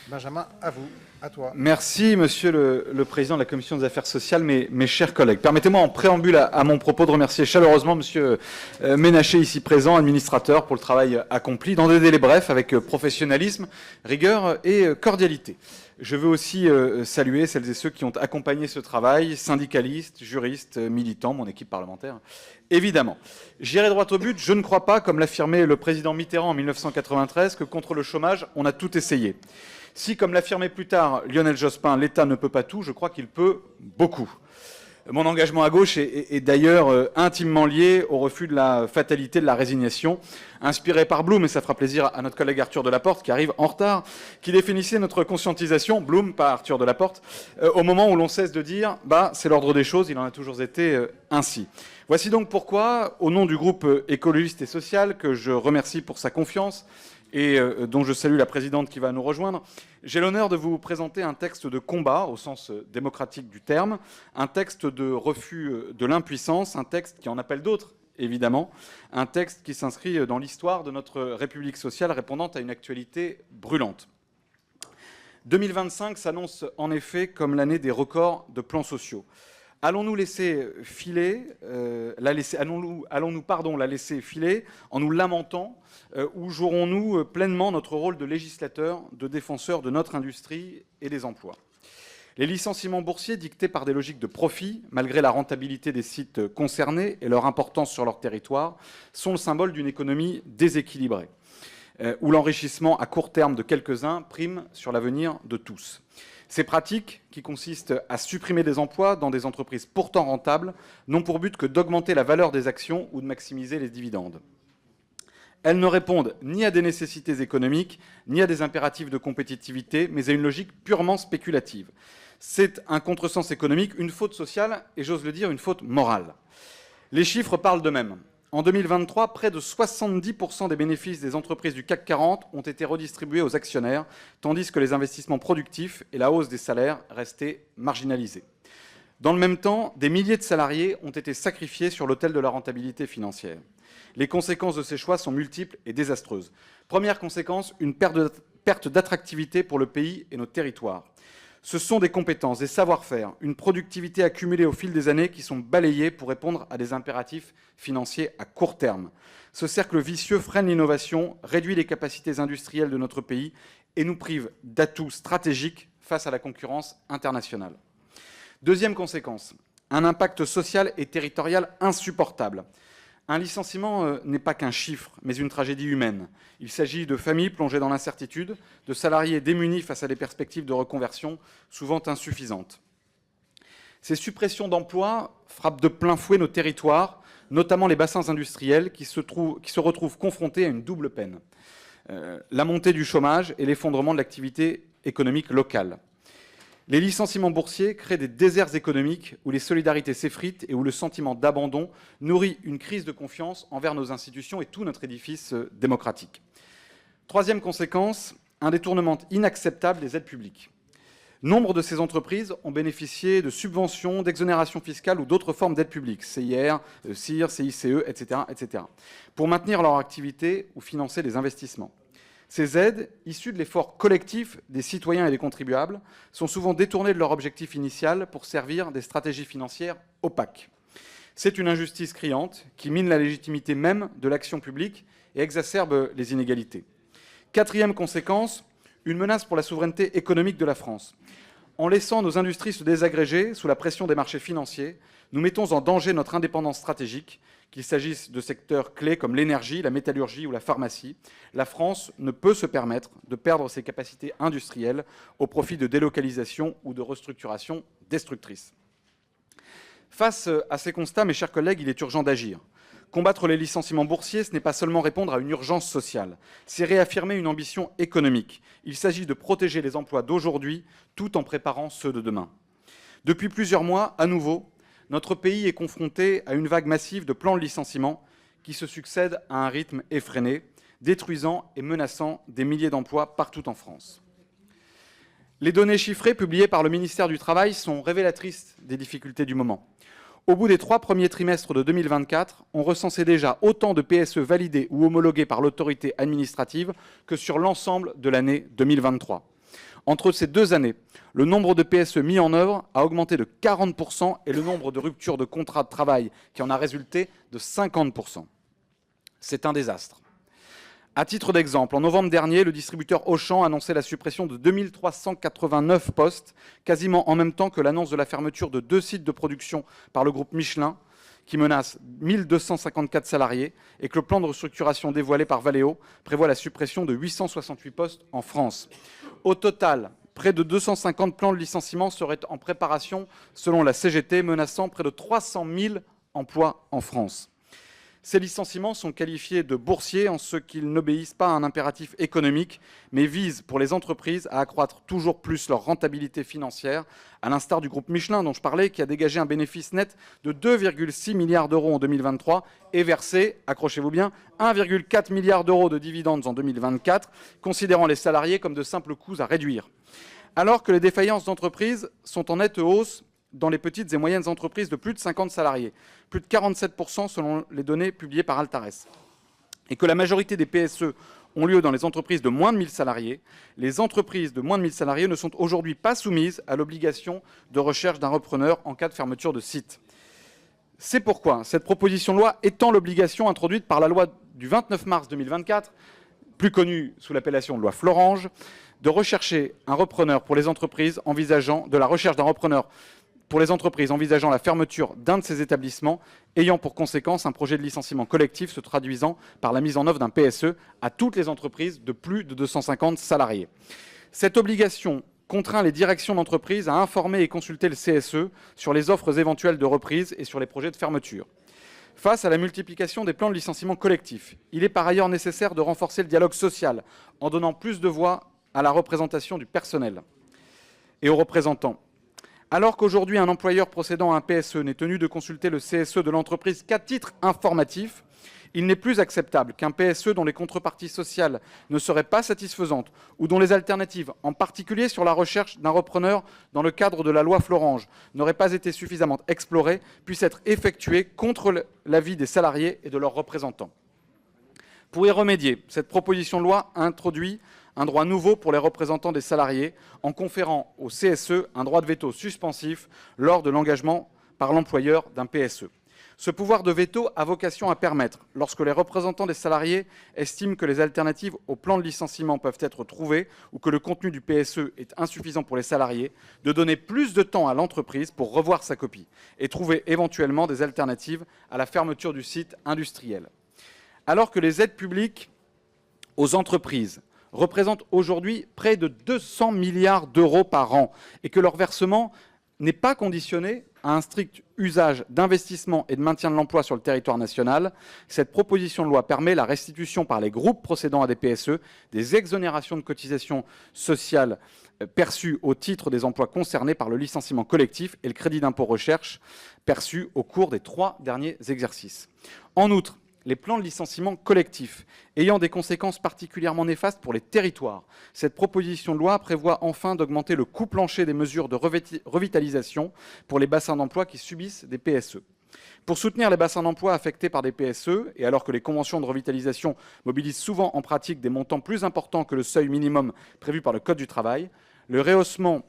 Benjamin, à vous, à toi. Merci, Monsieur le Président de la Commission des Affaires sociales, mes chers collègues. Permettez-moi, en préambule à mon propos, de remercier chaleureusement Monsieur Ménaché, ici présent, administrateur, pour le travail accompli dans des délais brefs, avec professionnalisme, rigueur et cordialité. Je veux aussi saluer celles et ceux qui ont accompagné ce travail, syndicalistes, juristes, militants, mon équipe parlementaire, évidemment. J'irai droit au but, je ne crois pas, comme l'affirmait le président Mitterrand en 1993, que contre le chômage, on a tout essayé. Si, comme l'affirmait plus tard Lionel Jospin, l'État ne peut pas tout, je crois qu'il peut beaucoup. Mon engagement à gauche est d'ailleurs intimement lié au refus de la fatalité de la résignation, inspiré par Bloom, et ça fera plaisir à notre collègue Arthur Delaporte, qui arrive en retard, qui définissait notre conscientisation, Bloom, pas Arthur Delaporte, au moment où l'on cesse de dire « c'est l'ordre des choses, il en a toujours été ainsi ». Voici donc pourquoi, au nom du groupe écologiste et social, que je remercie pour sa confiance, et dont je salue la présidente qui va nous rejoindre, j'ai l'honneur de vous présenter un texte de combat, au sens démocratique du terme, un texte de refus de l'impuissance, un texte qui en appelle d'autres, évidemment, un texte qui s'inscrit dans l'histoire de notre République sociale répondant à une actualité brûlante. 2025 s'annonce en effet comme l'année des records de plans sociaux. Allons-nous la laisser filer en nous lamentant ou jouerons-nous pleinement notre rôle de législateur, de défenseur de notre industrie et des emplois? Les licenciements boursiers dictés par des logiques de profit, malgré la rentabilité des sites concernés et leur importance sur leur territoire, sont le symbole d'une économie déséquilibrée, où l'enrichissement à court terme de quelques-uns prime sur l'avenir de tous. Ces pratiques, qui consistent à supprimer des emplois dans des entreprises pourtant rentables, n'ont pour but que d'augmenter la valeur des actions ou de maximiser les dividendes. Elles ne répondent ni à des nécessités économiques, ni à des impératifs de compétitivité, mais à une logique purement spéculative. C'est un contresens économique, une faute sociale et, j'ose le dire, une faute morale. Les chiffres parlent d'eux-mêmes. En 2023, près de 70% des bénéfices des entreprises du CAC 40 ont été redistribués aux actionnaires, tandis que les investissements productifs et la hausse des salaires restaient marginalisés. Dans le même temps, des milliers de salariés ont été sacrifiés sur l'autel de la rentabilité financière. Les conséquences de ces choix sont multiples et désastreuses. Première conséquence, une perte d'attractivité pour le pays et nos territoires. Ce sont des compétences, des savoir-faire, une productivité accumulée au fil des années qui sont balayées pour répondre à des impératifs financiers à court terme. Ce cercle vicieux freine l'innovation, réduit les capacités industrielles de notre pays et nous prive d'atouts stratégiques face à la concurrence internationale. Deuxième conséquence, un impact social et territorial insupportable. Un licenciement n'est pas qu'un chiffre, mais une tragédie humaine. Il s'agit de familles plongées dans l'incertitude, de salariés démunis face à des perspectives de reconversion souvent insuffisantes. Ces suppressions d'emplois frappent de plein fouet nos territoires, notamment les bassins industriels qui se retrouvent confrontés à une double peine. La montée du chômage et l'effondrement de l'activité économique locale. Les licenciements boursiers créent des déserts économiques où les solidarités s'effritent et où le sentiment d'abandon nourrit une crise de confiance envers nos institutions et tout notre édifice démocratique. Troisième conséquence, un détournement inacceptable des aides publiques. Nombre de ces entreprises ont bénéficié de subventions, d'exonérations fiscales ou d'autres formes d'aides publiques, CIR, CIR, CICE, etc., etc., pour maintenir leur activité ou financer des investissements. Ces aides, issues de l'effort collectif des citoyens et des contribuables, sont souvent détournées de leur objectif initial pour servir des stratégies financières opaques. C'est une injustice criante qui mine la légitimité même de l'action publique et exacerbe les inégalités. Quatrième conséquence, une menace pour la souveraineté économique de la France. En laissant nos industries se désagréger sous la pression des marchés financiers, nous mettons en danger notre indépendance stratégique, qu'il s'agisse de secteurs clés comme l'énergie, la métallurgie ou la pharmacie. La France ne peut se permettre de perdre ses capacités industrielles au profit de délocalisations ou de restructurations destructrices. Face à ces constats, mes chers collègues, il est urgent d'agir. Combattre les licenciements boursiers, ce n'est pas seulement répondre à une urgence sociale, c'est réaffirmer une ambition économique. Il s'agit de protéger les emplois d'aujourd'hui tout en préparant ceux de demain. Depuis plusieurs mois, à nouveau, notre pays est confronté à une vague massive de plans de licenciement qui se succèdent à un rythme effréné, détruisant et menaçant des milliers d'emplois partout en France. Les données chiffrées publiées par le ministère du Travail sont révélatrices des difficultés du moment. Au bout des 3 premiers trimestres de 2024, on recensait déjà autant de PSE validés ou homologués par l'autorité administrative que sur l'ensemble de l'année 2023. Entre ces 2 années, le nombre de PSE mis en œuvre a augmenté de 40% et le nombre de ruptures de contrat de travail qui en a résulté de 50%. C'est un désastre. À titre d'exemple, en novembre dernier, le distributeur Auchan annonçait la suppression de 2389 postes, quasiment en même temps que l'annonce de la fermeture de 2 sites de production par le groupe Michelin, qui menace 1254 salariés, et que le plan de restructuration dévoilé par Valeo prévoit la suppression de 868 postes en France. Au total, près de 250 plans de licenciement seraient en préparation selon la CGT, menaçant près de 300 000 emplois en France. Ces licenciements sont qualifiés de boursiers en ce qu'ils n'obéissent pas à un impératif économique, mais visent pour les entreprises à accroître toujours plus leur rentabilité financière, à l'instar du groupe Michelin dont je parlais, qui a dégagé un bénéfice net de 2,6 milliards d'euros en 2023 et versé, accrochez-vous bien, 1,4 milliard d'euros de dividendes en 2024, considérant les salariés comme de simples coûts à réduire. Alors que les défaillances d'entreprises sont en nette hausse dans les petites et moyennes entreprises de plus de 50 salariés, plus de 47% selon les données publiées par Altares, et que la majorité des PSE ont lieu dans les entreprises de moins de 1000 salariés, les entreprises de moins de 1000 salariés ne sont aujourd'hui pas soumises à l'obligation de recherche d'un repreneur en cas de fermeture de site. C'est pourquoi cette proposition de loi étend l'obligation introduite par la loi du 29 mars 2024, plus connue sous l'appellation de loi Florange, de rechercher un repreneur pour les entreprises envisageant la fermeture d'un de ces établissements, ayant pour conséquence un projet de licenciement collectif se traduisant par la mise en œuvre d'un PSE à toutes les entreprises de plus de 250 salariés. Cette obligation contraint les directions d'entreprise à informer et consulter le CSE sur les offres éventuelles de reprise et sur les projets de fermeture. Face à la multiplication des plans de licenciement collectif, il est par ailleurs nécessaire de renforcer le dialogue social en donnant plus de voix à la représentation du personnel et aux représentants. Alors qu'aujourd'hui, un employeur procédant à un PSE n'est tenu de consulter le CSE de l'entreprise qu'à titre informatif, il n'est plus acceptable qu'un PSE dont les contreparties sociales ne seraient pas satisfaisantes ou dont les alternatives, en particulier sur la recherche d'un repreneur dans le cadre de la loi Florange, n'auraient pas été suffisamment explorées, puisse être effectué contre l'avis des salariés et de leurs représentants. Pour y remédier, cette proposition de loi introduit un droit nouveau pour les représentants des salariés en conférant au CSE un droit de veto suspensif lors de l'engagement par l'employeur d'un PSE. Ce pouvoir de veto a vocation à permettre, lorsque les représentants des salariés estiment que les alternatives au plan de licenciement peuvent être trouvées ou que le contenu du PSE est insuffisant pour les salariés, de donner plus de temps à l'entreprise pour revoir sa copie et trouver éventuellement des alternatives à la fermeture du site industriel. Alors que les aides publiques aux entreprises représentent aujourd'hui près de 200 milliards d'euros par an et que leur versement n'est pas conditionné à un strict usage d'investissement et de maintien de l'emploi sur le territoire national, cette proposition de loi permet la restitution par les groupes procédant à des PSE des exonérations de cotisations sociales perçues au titre des emplois concernés par le licenciement collectif et le crédit d'impôt recherche perçu au cours des 3 derniers exercices. En outre, les plans de licenciement collectif ayant des conséquences particulièrement néfastes pour les territoires. Cette proposition de loi prévoit enfin d'augmenter le coût plancher des mesures de revitalisation pour les bassins d'emploi qui subissent des PSE. Pour soutenir les bassins d'emploi affectés par des PSE, et alors que les conventions de revitalisation mobilisent souvent en pratique des montants plus importants que le seuil minimum prévu par le Code du travail, le rehaussement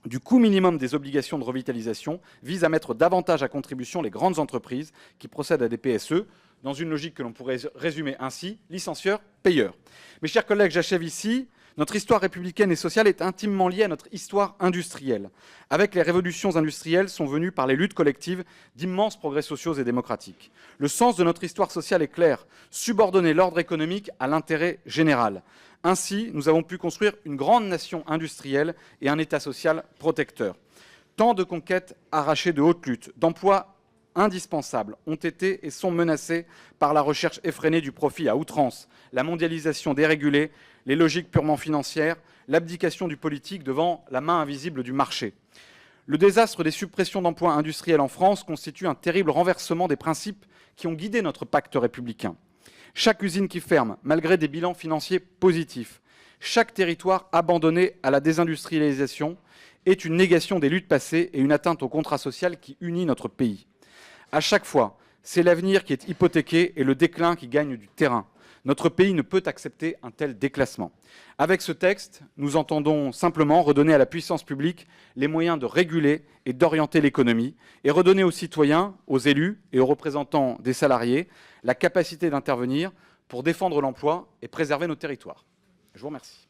du coût minimum des obligations de revitalisation vise à mettre davantage à contribution les grandes entreprises qui procèdent à des PSE, dans une logique que l'on pourrait résumer ainsi, licencieur-payeur. Mes chers collègues, j'achève ici. Notre histoire républicaine et sociale est intimement liée à notre histoire industrielle. Avec les révolutions industrielles sont venues par les luttes collectives d'immenses progrès sociaux et démocratiques. Le sens de notre histoire sociale est clair, subordonner l'ordre économique à l'intérêt général. Ainsi, nous avons pu construire une grande nation industrielle et un État social protecteur. Tant de conquêtes arrachées de haute lutte, d'emplois indispensables ont été et sont menacés par la recherche effrénée du profit à outrance, la mondialisation dérégulée, les logiques purement financières, l'abdication du politique devant la main invisible du marché. Le désastre des suppressions d'emplois industriels en France constitue un terrible renversement des principes qui ont guidé notre pacte républicain. Chaque usine qui ferme, malgré des bilans financiers positifs, chaque territoire abandonné à la désindustrialisation est une négation des luttes passées et une atteinte au contrat social qui unit notre pays. À chaque fois, c'est l'avenir qui est hypothéqué et le déclin qui gagne du terrain. Notre pays ne peut accepter un tel déclassement. Avec ce texte, nous entendons simplement redonner à la puissance publique les moyens de réguler et d'orienter l'économie et redonner aux citoyens, aux élus et aux représentants des salariés la capacité d'intervenir pour défendre l'emploi et préserver nos territoires. Je vous remercie.